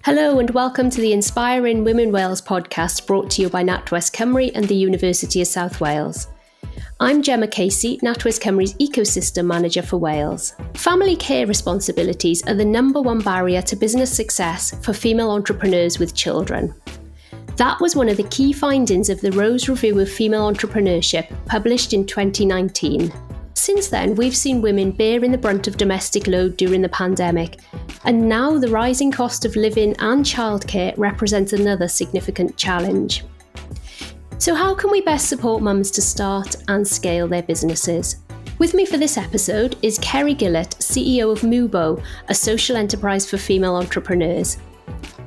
Hello and welcome to the Inspiring Women Wales podcast brought to you by NatWest Cymru and the University of South Wales. I'm Gemma Casey, NatWest Cymru's Ecosystem Manager for Wales. Family care responsibilities are the number one barrier to business success for female entrepreneurs with children. That was one of the key findings of the Rose Review of Female Entrepreneurship, published in 2019. Since then, we've seen women bearing the brunt of domestic load during the pandemic, and now the rising cost of living and childcare represents another significant challenge. So how can we best support mums to start and scale their businesses? With me for this episode is Ceri Gillett, CEO of Mubo, a social enterprise for female entrepreneurs.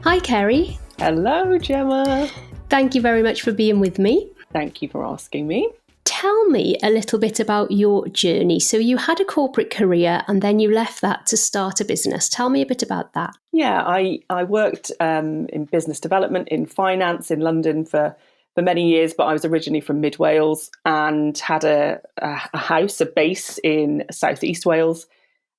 Hi, Ceri. Hello, Gemma. Thank you very much for being with me. Thank you for asking me. Tell me a little bit about your journey. So you had a corporate career and then you left that to start a business. Tell me a bit about that. Yeah, I worked in business development, in finance in London for many years, but I was originally from mid Wales and had a base in southeast Wales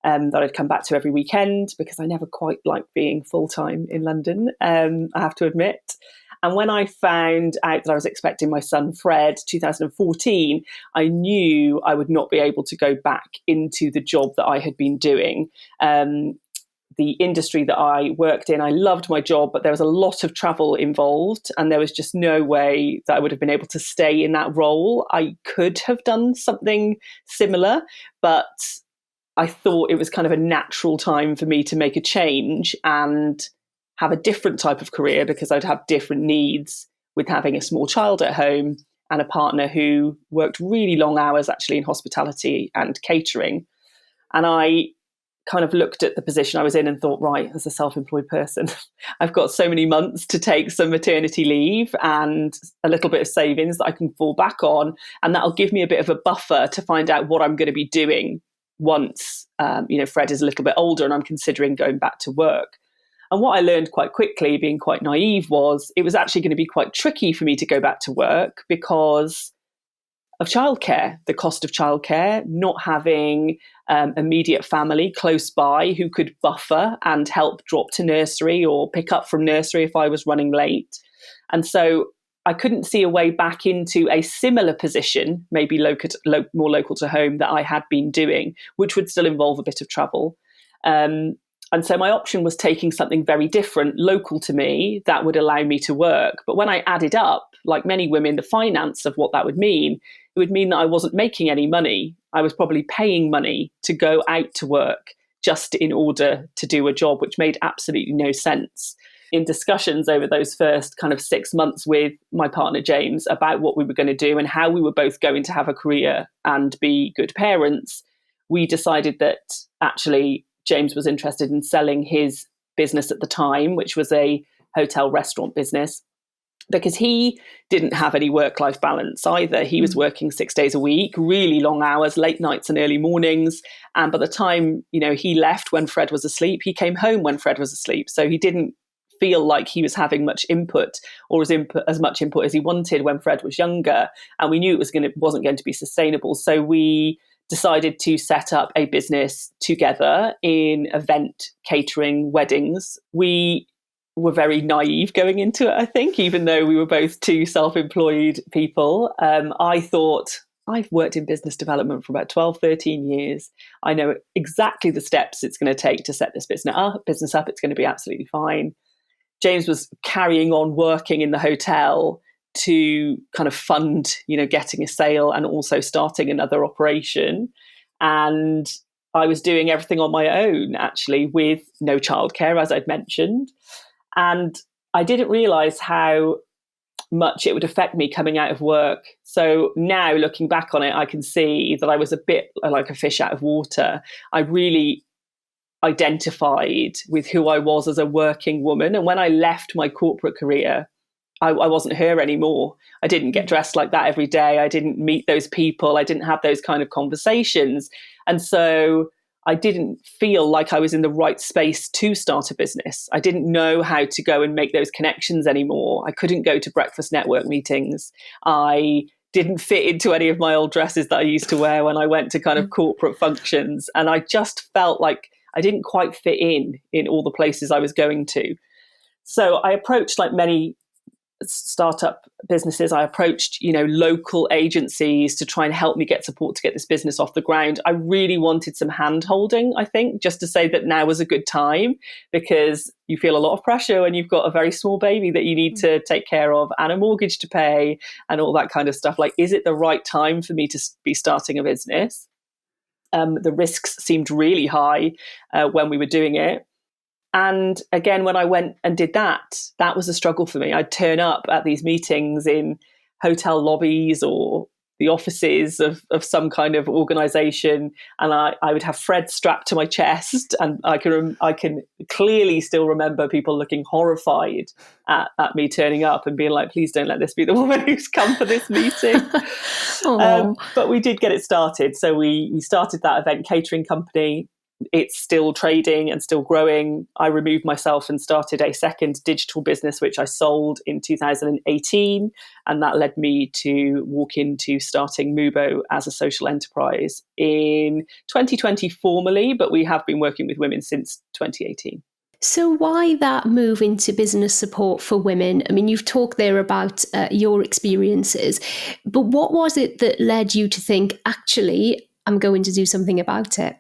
that I'd come back to every weekend because I never quite liked being full-time in London, I have to admit. And when I found out that I was expecting my son, Fred, 2014, I knew I would not be able to go back into the job that I had been doing. The industry that I worked in, I loved my job, but there was a lot of travel involved and there was just no way that I would have been able to stay in that role. I could have done something similar, but I thought it was kind of a natural time for me to make a change and have a different type of career because I'd have different needs with having a small child at home and a partner who worked really long hours actually in hospitality and catering. And I kind of looked at the position I was in and thought, right, as a self-employed person, I've got so many months to take some maternity leave and a little bit of savings that I can fall back on. And that'll give me a bit of a buffer to find out what I'm going to be doing once, Fred is a little bit older and I'm considering going back to work. And what I learned quite quickly, being quite naive, was it was actually going to be quite tricky for me to go back to work because of childcare, the cost of childcare, not having immediate family close by who could buffer and help drop to nursery or pick up from nursery if I was running late. And so I couldn't see a way back into a similar position, maybe more local to home, that I had been doing, which would still involve a bit of travel. And so my option was taking something very different, local to me, that would allow me to work. But when I added up, like many women, the finance of what that would mean, it would mean that I wasn't making any money. I was probably paying money to go out to work just in order to do a job, which made absolutely no sense. In discussions over those first kind of 6 months with my partner, James, about what we were going to do and how we were both going to have a career and be good parents, we decided that actually James was interested in selling his business at the time, which was a hotel restaurant business, because he didn't have any work-life balance either. He was working 6 days a week, really long hours, late nights and early mornings. And by the time, he left when Fred was asleep, he came home when Fred was asleep. So he didn't feel like he was having much input or as much input as he wanted when Fred was younger. And we knew it wasn't going to be sustainable. So we decided to set up a business together in event catering, weddings. We were very naive going into it, I think, even though we were both two self-employed people. I thought, I've worked in business development for about 12, 13 years. I know exactly the steps it's going to take to set this business up. It's going to be absolutely fine. James was carrying on working in the hotel to kind of fund, getting a sale and also starting another operation. And I was doing everything on my own, actually, with no childcare, as I'd mentioned. And I didn't realize how much it would affect me coming out of work. So now looking back on it, I can see that I was a bit like a fish out of water. I really identified with who I was as a working woman. And when I left my corporate career, I wasn't her anymore. I didn't get dressed like that every day. I didn't meet those people. I didn't have those kind of conversations. And so I didn't feel like I was in the right space to start a business. I didn't know how to go and make those connections anymore. I couldn't go to breakfast network meetings. I didn't fit into any of my old dresses that I used to wear when I went to kind of corporate functions. And I just felt like I didn't quite fit in all the places I was going to. So I approached, like many startup businesses, I approached, local agencies to try and help me get support to get this business off the ground. I really wanted some hand holding, I think, just to say that now was a good time, because you feel a lot of pressure when you've got a very small baby that you need to take care of and a mortgage to pay and all that kind of stuff. Like, is it the right time for me to be starting a business? The risks seemed really high when we were doing it. And again, when I went and did that was a struggle for me. I'd turn up at these meetings in hotel lobbies or the offices of some kind of organisation, and I would have Fred strapped to my chest, and I can clearly still remember people looking horrified at me turning up and being like, please don't let this be the woman who's come for this meeting. But we did get it started. So we started that event catering company. It's still trading and still growing. I removed myself and started a second digital business, which I sold in 2018. And that led me to walk into starting Mubo as a social enterprise in 2020 formally, but we have been working with women since 2018. So why that move into business support for women? I mean, you've talked there about your experiences, but what was it that led you to think, actually, I'm going to do something about it?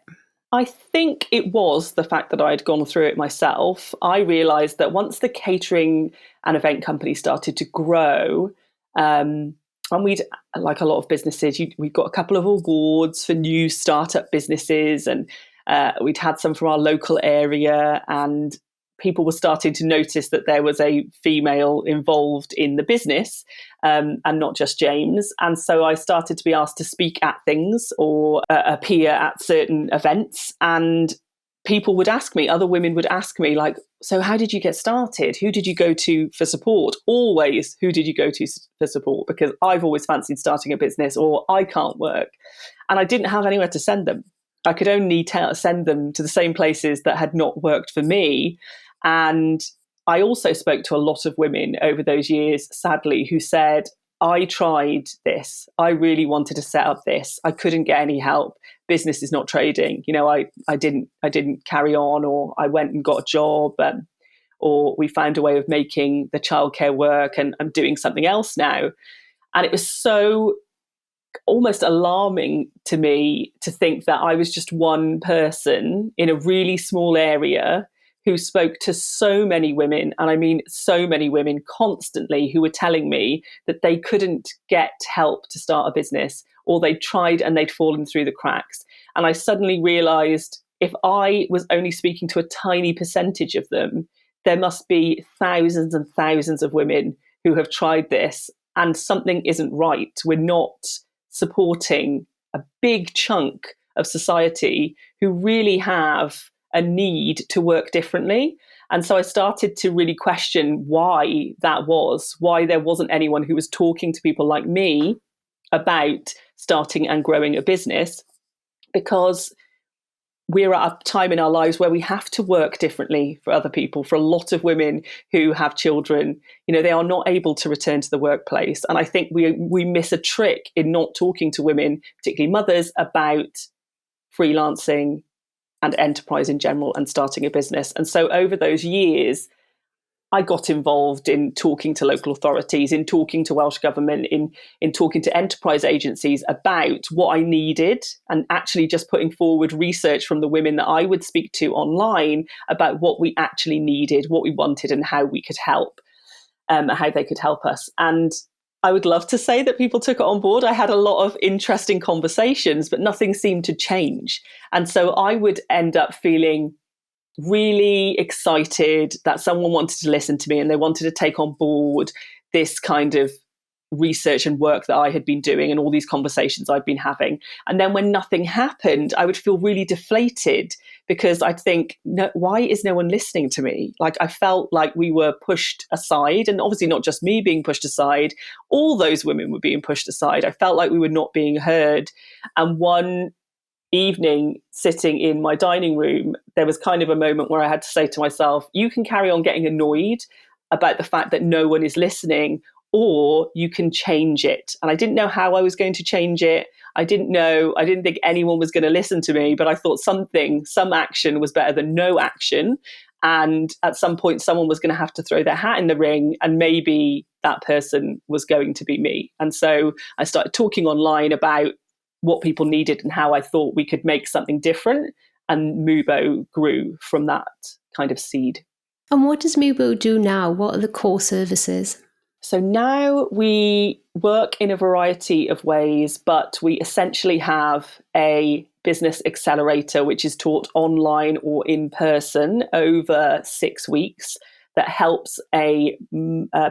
I think it was the fact that I'd gone through it myself. I realised that once the catering and event company started to grow, and we'd, like a lot of businesses, we got a couple of awards for new startup businesses, and we'd had some from our local area, and people were starting to notice that there was a female involved in the business, and not just James. And so I started to be asked to speak at things or appear at certain events. And people would ask me, other women would ask me, like, so how did you get started? Who did you go to for support? Always, who did you go to for support? Because I've always fancied starting a business, or I can't work. And I didn't have anywhere to send them. I could only send them to the same places that had not worked for me. And I also spoke to a lot of women over those years, sadly, who said, I tried this. I really wanted to set up this. I couldn't get any help. Business is not trading. I didn't carry on, or I went and got a job, or we found a way of making the childcare work, and I'm doing something else now. And it was so almost alarming to me to think that I was just one person in a really small area who spoke to so many women, and I mean so many women constantly, who were telling me that they couldn't get help to start a business, or they'd tried and they'd fallen through the cracks. And I suddenly realised, if I was only speaking to a tiny percentage of them, there must be thousands and thousands of women who have tried this, and something isn't right. We're not supporting a big chunk of society who really have a need to work differently. And so I started to really question why that was, why there wasn't anyone who was talking to people like me about starting and growing a business, because we're at a time in our lives where we have to work differently for other people. For a lot of women who have children, they are not able to return to the workplace. And I think we miss a trick in not talking to women, particularly mothers, about freelancing and enterprise in general and starting a business. And so over those years, I got involved in talking to local authorities, in talking to Welsh Government, in talking to enterprise agencies about what I needed, and actually just putting forward research from the women that I would speak to online about what we actually needed, what we wanted, and how we could help, how they could help us. And I would love to say that people took it on board. I had a lot of interesting conversations, but nothing seemed to change. And so I would end up feeling really excited that someone wanted to listen to me, and they wanted to take on board this kind of research and work that I had been doing, and all these conversations I'd been having. And then when nothing happened, I would feel really deflated, because I'd think, no, why is no one listening to me? Like, I felt like we were pushed aside, and obviously not just me being pushed aside, all those women were being pushed aside. I felt like we were not being heard. And one evening, sitting in my dining room, there was kind of a moment where I had to say to myself, you can carry on getting annoyed about the fact that no one is listening, or you can change it. And I didn't know how I was going to change it. I didn't think anyone was going to listen to me, but I thought some action was better than no action. And at some point, someone was going to have to throw their hat in the ring, and maybe that person was going to be me. And so I started talking online about what people needed and how I thought we could make something different. And Mubo grew from that kind of seed. And what does Mubo do now? What are the core services? So now we work in a variety of ways, but we essentially have a business accelerator, which is taught online or in person over 6 weeks, that helps a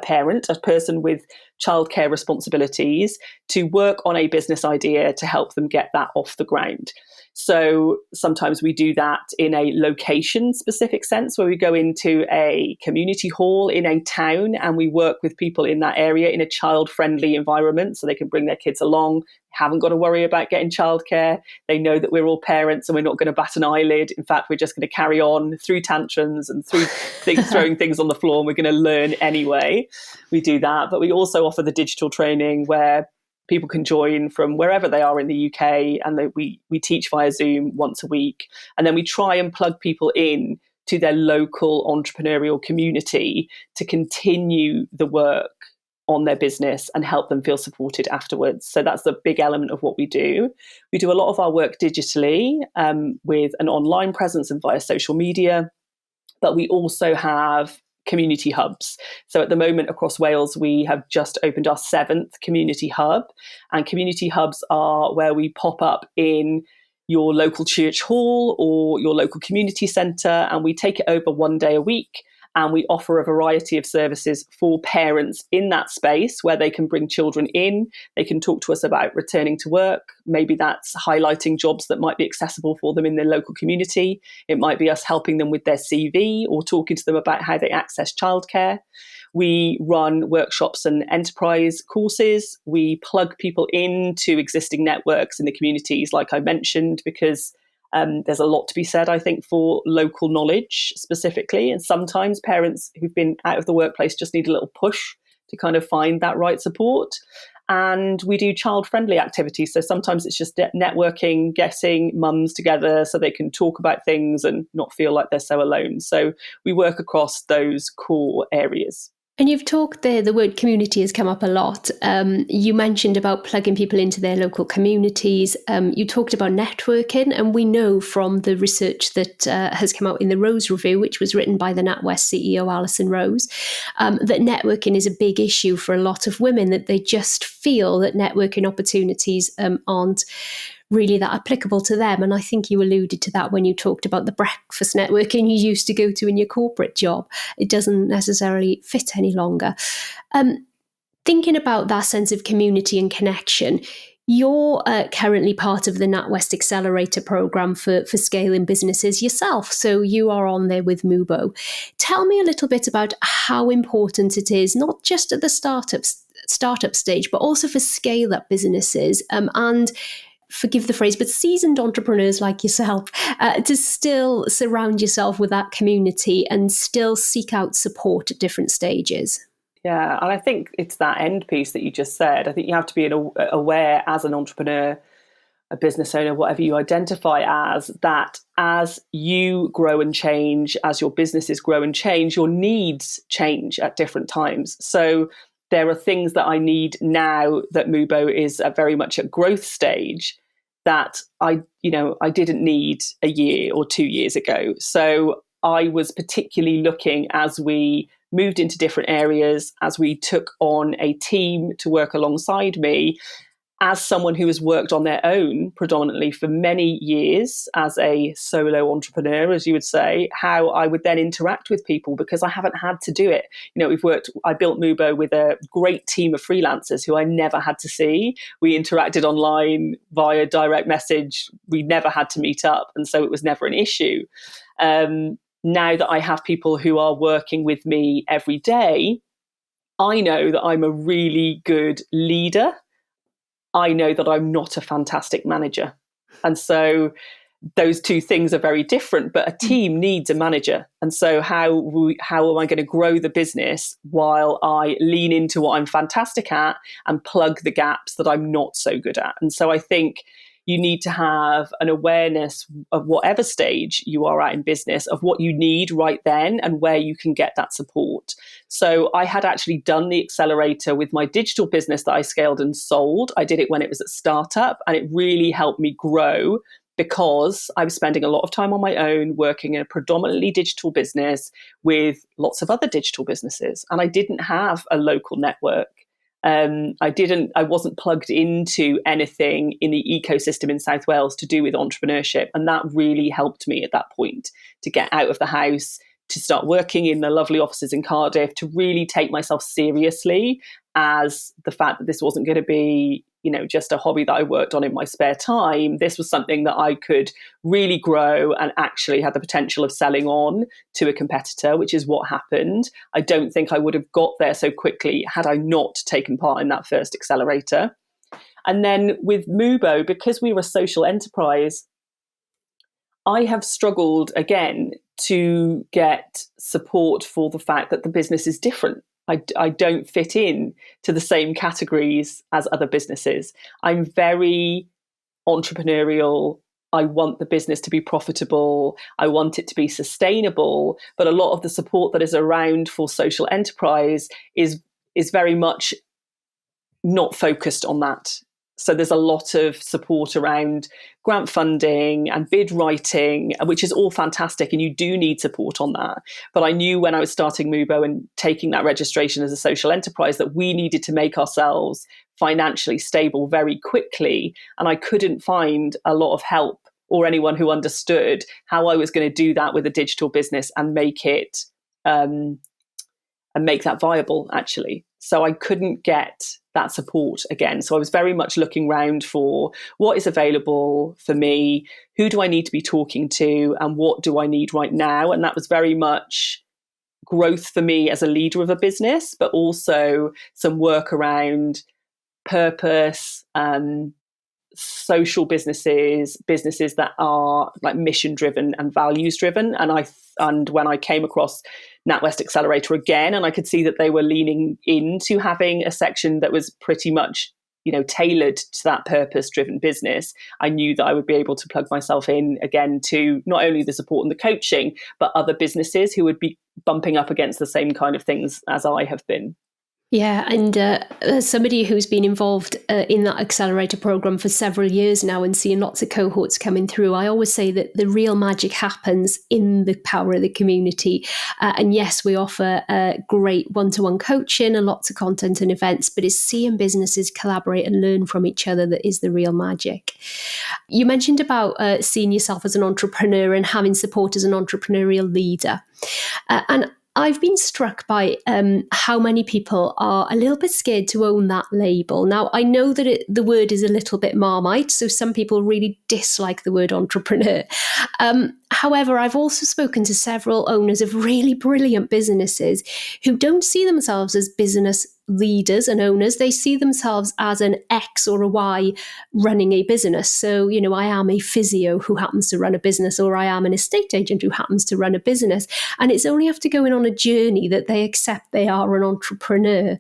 parent, a person with childcare responsibilities, to work on a business idea to help them get that off the ground. So sometimes we do that in a location-specific sense, where we go into a community hall in a town and we work with people in that area in a child-friendly environment so they can bring their kids along, haven't got to worry about getting childcare. They know that we're all parents and we're not going to bat an eyelid. In fact, we're just going to carry on through tantrums and through throwing things on the floor, and we're going to learn anyway. We do that. But we also offer the digital training where people can join from wherever they are in the UK, and we teach via Zoom once a week. And then we try and plug people in to their local entrepreneurial community to continue the work on their business and help them feel supported afterwards. So that's the big element of what we do. We do a lot of our work digitally with an online presence and via social media, but we also have community hubs. So at the moment across Wales, we have just opened our 7th community hub, and community hubs are where we pop up in your local church hall or your local community centre, and we take it over 1 day a week. And we offer a variety of services for parents in that space where they can bring children in. They can talk to us about returning to work. Maybe that's highlighting jobs that might be accessible for them in their local community. It might be us helping them with their CV or talking to them about how they access childcare. We run workshops and enterprise courses. We plug people into existing networks in the communities, like I mentioned, because there's a lot to be said, I think, for local knowledge specifically. And sometimes parents who've been out of the workplace just need a little push to kind of find that right support. And we do child-friendly activities. So sometimes it's just networking, getting mums together so they can talk about things and not feel like they're so alone. So we work across those core areas. And you've talked there, the word community has come up a lot. You mentioned about plugging people into their local communities. You talked about networking, and we know from the research that has come out in the Rose Review, which was written by the NatWest CEO, Alison Rose, that networking is a big issue for a lot of women, that they just feel that networking opportunities aren't really that applicable to them. And I think you alluded to that when you talked about the breakfast networking you used to go to in your corporate job. It doesn't necessarily fit any longer. Thinking about that sense of community and connection, you're currently part of the NatWest Accelerator programme for scaling businesses yourself. So you are on there with Mubo. Tell me a little bit about how important it is, not just at the startup stage, but also for scale-up businesses and forgive the phrase, but seasoned entrepreneurs like yourself, to still surround yourself with that community and still seek out support at different stages. Yeah, and I think it's that end piece that you just said. I think you have to be aware as an entrepreneur, a business owner, whatever you identify as, that as you grow and change, as your businesses grow and change, your needs change at different times. So there are things that I need now that Mubo is very much at growth stage that I didn't need a year or 2 years ago. So I was particularly looking, as we moved into different areas, as we took on a team to work alongside me, as someone who has worked on their own predominantly for many years as a solo entrepreneur, as you would say, how I would then interact with people, because I haven't had to do it. I built Mubo with a great team of freelancers who I never had to see. We interacted online via direct message. We never had to meet up. And so it was never an issue. Now that I have people who are working with me every day, I know that I'm a really good leader. I know that I'm not a fantastic manager. And so those two things are very different, but a team needs a manager. And so how am I going to grow the business while I lean into what I'm fantastic at and plug the gaps that I'm not so good at? And so I think you need to have an awareness of whatever stage you are at in business of what you need right then and where you can get that support. So I had actually done the accelerator with my digital business that I scaled and sold. I did it when it was at startup, and it really helped me grow because I was spending a lot of time on my own, working in a predominantly digital business with lots of other digital businesses. And I didn't have a local network. I wasn't plugged into anything in the ecosystem in South Wales to do with entrepreneurship. And that really helped me at that point to get out of the house, to start working in the lovely offices in Cardiff, to really take myself seriously as the fact that this wasn't going to be, just a hobby that I worked on in my spare time. This was something that I could really grow and actually had the potential of selling on to a competitor, which is what happened. I don't think I would have got there so quickly had I not taken part in that first accelerator. And then with Mubo, because we were a social enterprise, I have struggled again to get support for the fact that the business is different. I don't fit in to the same categories as other businesses. I'm very entrepreneurial. I want the business to be profitable. I want it to be sustainable. But a lot of the support that is around for social enterprise is very much not focused on that. So there's a lot of support around grant funding and bid writing, which is all fantastic. And you do need support on that. But I knew when I was starting Mubo and taking that registration as a social enterprise that we needed to make ourselves financially stable very quickly. And I couldn't find a lot of help or anyone who understood how I was going to do that with a digital business and make it and make that viable, actually. So I couldn't get that support again. So I was very much looking around for what is available for me, who do I need to be talking to, and what do I need right now? And that was very much growth for me as a leader of a business, but also some work around purpose, social businesses that are like mission driven and values driven. And when I came across NatWest Accelerator again, and I could see that they were leaning into having a section that was pretty much, tailored to that purpose driven business, I knew that I would be able to plug myself in again to not only the support and the coaching, but other businesses who would be bumping up against the same kind of things as I have been. Yeah, and as somebody who's been involved in that accelerator program for several years now and seeing lots of cohorts coming through, I always say that the real magic happens in the power of the community. And yes, we offer great one-to-one coaching and lots of content and events, but it's seeing businesses collaborate and learn from each other that is the real magic. You mentioned about seeing yourself as an entrepreneur and having support as an entrepreneurial leader. And I've been struck by how many people are a little bit scared to own that label. Now, I know that the word is a little bit Marmite, so some people really dislike the word entrepreneur. However, I've also spoken to several owners of really brilliant businesses who don't see themselves as business leaders and owners. They see themselves as an X or a Y running a business. So, I am a physio who happens to run a business, or I am an estate agent who happens to run a business. And it's only after going on a journey that they accept they are an entrepreneur.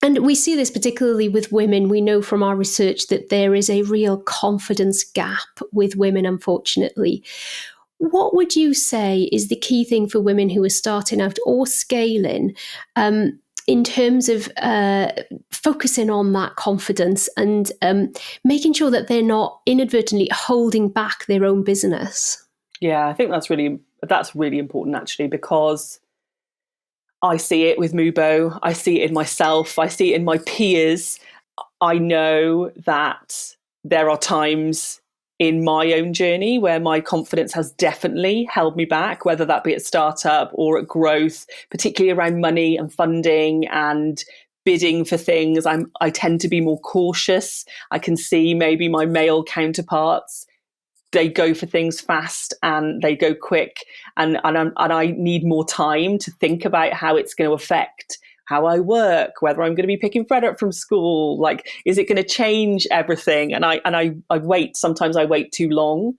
And we see this particularly with women. We know from our research that there is a real confidence gap with women, unfortunately. What would you say is the key thing for women who are starting out or scaling in terms of focusing on that confidence and making sure that they're not inadvertently holding back their own business? Yeah, I think that's really important, actually, because I see it with Mubo, I see it in myself, I see it in my peers. I know that there are times in my own journey where my confidence has definitely held me back, whether that be at startup or at growth, particularly around money and funding and bidding for things. I tend to be more cautious. I can see maybe my male counterparts, they go for things fast and they go quick, and I need more time to think about how it's going to affect how I work, whether I'm going to be picking Fred up from school, like, is it going to change everything? And I wait, sometimes I wait too long,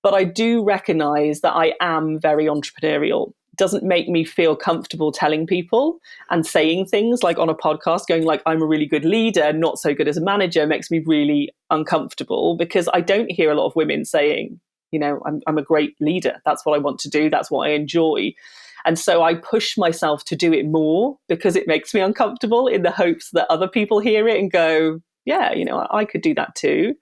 but I do recognize that I am very entrepreneurial. doesn't make me feel comfortable telling people and saying things like on a podcast, going like, I'm a really good leader, not so good as a manager, makes me really uncomfortable, because I don't hear a lot of women saying, I'm a great leader. That's what I want to do. That's what I enjoy. And so I push myself to do it more because it makes me uncomfortable, in the hopes that other people hear it and go, yeah, I could do that too.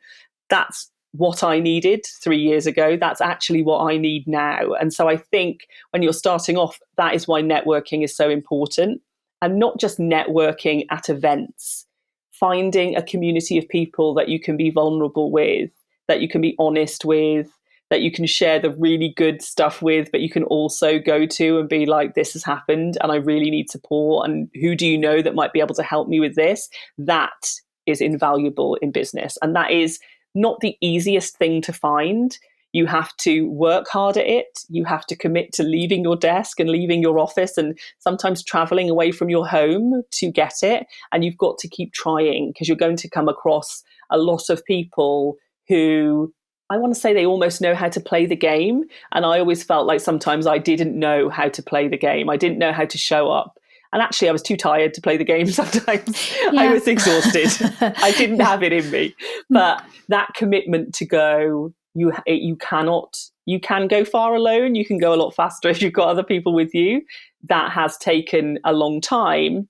That's what I needed 3 years ago. That's actually what I need now. And so I think when you're starting off, that is why networking is so important. And not just networking at events, finding a community of people that you can be vulnerable with, that you can be honest with, that you can share the really good stuff with, but you can also go to and be like, this has happened and I really need support. And who do you know that might be able to help me with this? That is invaluable in business. And that is not the easiest thing to find. You have to work hard at it. You have to commit to leaving your desk and leaving your office and sometimes traveling away from your home to get it. And you've got to keep trying, because you're going to come across a lot of people who, I want to say, they almost know how to play the game. And I always felt like sometimes I didn't know how to play the game. I didn't know how to show up. And actually, I was too tired to play the game sometimes. Yeah. I was exhausted. I didn't have it in me. But that commitment to go, you can go far alone. You can go a lot faster if you've got other people with you. That has taken a long time.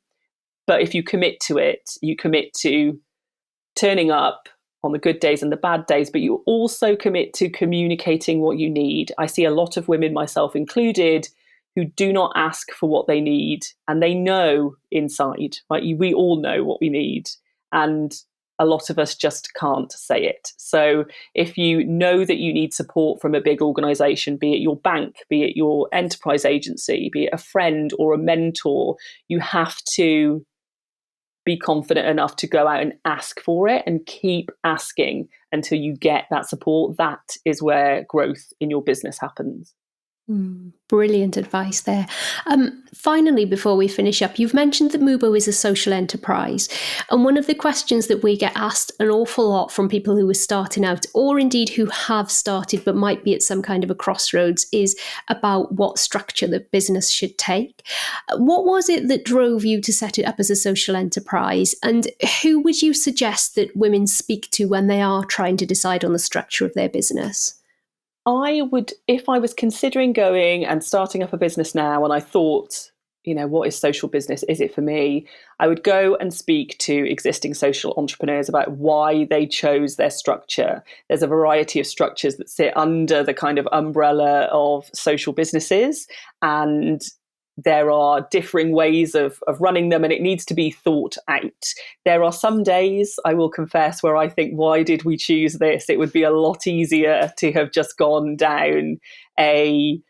But if you commit to it, you commit to turning up on the good days and the bad days, but you also commit to communicating what you need. I see a lot of women, myself included, who do not ask for what they need, and they know inside, right? We all know what we need, and a lot of us just can't say it. So if you know that you need support from a big organization, be it your bank, be it your enterprise agency, be it a friend or a mentor, you have to be confident enough to go out and ask for it and keep asking until you get that support. That is where growth in your business happens. Brilliant advice there. Finally, before we finish up, you've mentioned that Mubo is a social enterprise. And one of the questions that we get asked an awful lot from people who are starting out, or indeed who have started but might be at some kind of a crossroads, is about what structure the business should take. What was it that drove you to set it up as a social enterprise? And who would you suggest that women speak to when they are trying to decide on the structure of their business? I would, if I was considering going and starting up a business now, and I thought, what is social business? Is it for me? I would go and speak to existing social entrepreneurs about why they chose their structure. There's a variety of structures that sit under the kind of umbrella of social businesses, and there are differing ways of running them, and it needs to be thought out. There are some days, I will confess, where I think, why did we choose this? It would be a lot easier to have just gone down a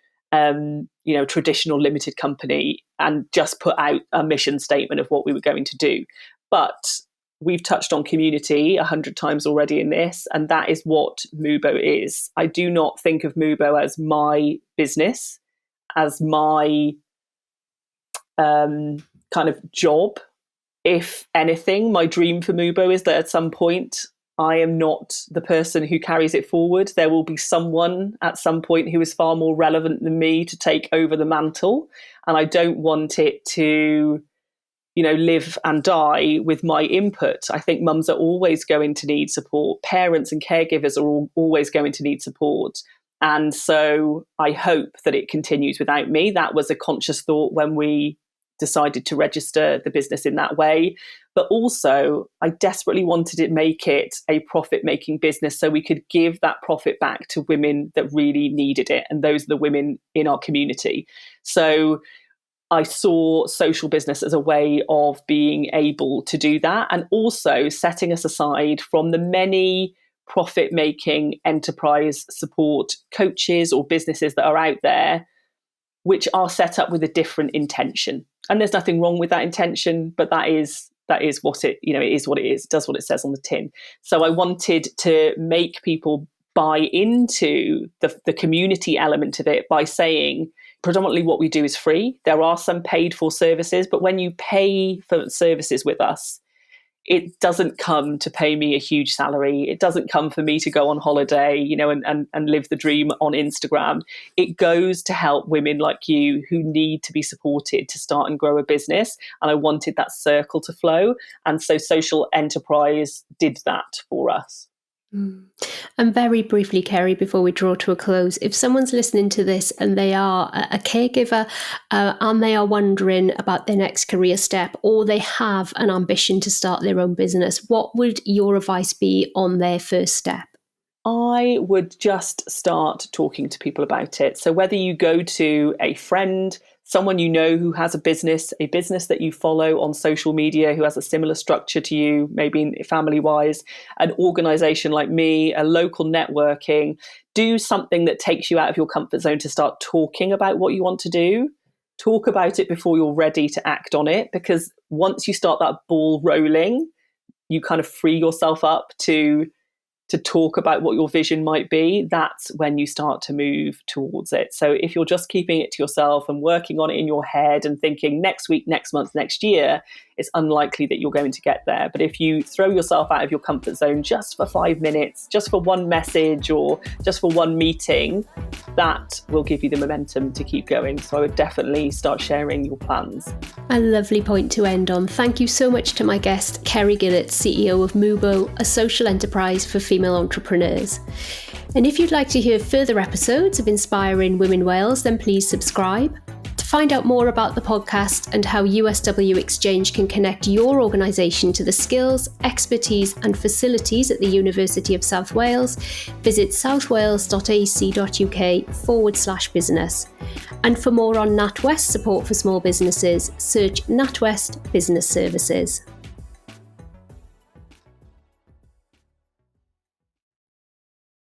traditional limited company and just put out a mission statement of what we were going to do. But we've touched on community 100 times already in this, and that is what Mubo is. I do not think of Mubo as my business, as my kind of job. If anything, my dream for Mubo is that at some point I am not the person who carries it forward. There will be someone at some point who is far more relevant than me to take over the mantle, and I don't want it to live and die with my input. I think mums are always going to need support. Parents and caregivers are always going to need support. And so I hope that it continues without me. That was a conscious thought when we decided to register the business in that way. But also, I desperately wanted to make it a profit-making business so we could give that profit back to women that really needed it. And those are the women in our community. So I saw social business as a way of being able to do that, and also setting us aside from the many profit-making enterprise support coaches or businesses that are out there, which are set up with a different intention. And there's nothing wrong with that intention, but that is what it, it is what it is. It does what it says on the tin. So I wanted to make people buy into the community element of it by saying predominantly what we do is free. There are some paid for services, but when you pay for services with us, it doesn't come to pay me a huge salary. It doesn't come for me to go on holiday, and live the dream on Instagram. It goes to help women like you who need to be supported to start and grow a business. And I wanted that circle to flow. And so social enterprise did that for us. And very briefly, Ceri, before we draw to a close, if someone's listening to this and they are a caregiver and they are wondering about their next career step, or they have an ambition to start their own business, what would your advice be on their first step? I would just start talking to people about it. So whether you go to a friend, someone you know who has a business that you follow on social media who has a similar structure to you, maybe family-wise, an organisation like me, a local networking, do something that takes you out of your comfort zone to start talking about what you want to do. Talk about it before you're ready to act on it, because once you start that ball rolling, you kind of free yourself up to talk about what your vision might be. That's when you start to move towards it. So if you're just keeping it to yourself and working on it in your head and thinking next week, next month, next year, it's unlikely that you're going to get there. But if you throw yourself out of your comfort zone just for 5 minutes, just for one message or just for one meeting, that will give you the momentum to keep going. So I would definitely start sharing your plans. A lovely point to end on. Thank you so much to my guest, Ceri Gillett, CEO of Mubo, a social enterprise for female entrepreneurs. And if you'd like to hear further episodes of Inspiring Women Wales, then please subscribe. To find out more about the podcast and how USW Exchange can connect your organisation to the skills, expertise and facilities at the University of South Wales, visit southwales.ac.uk/business. And for more on NatWest support for small businesses, search NatWest Business Services.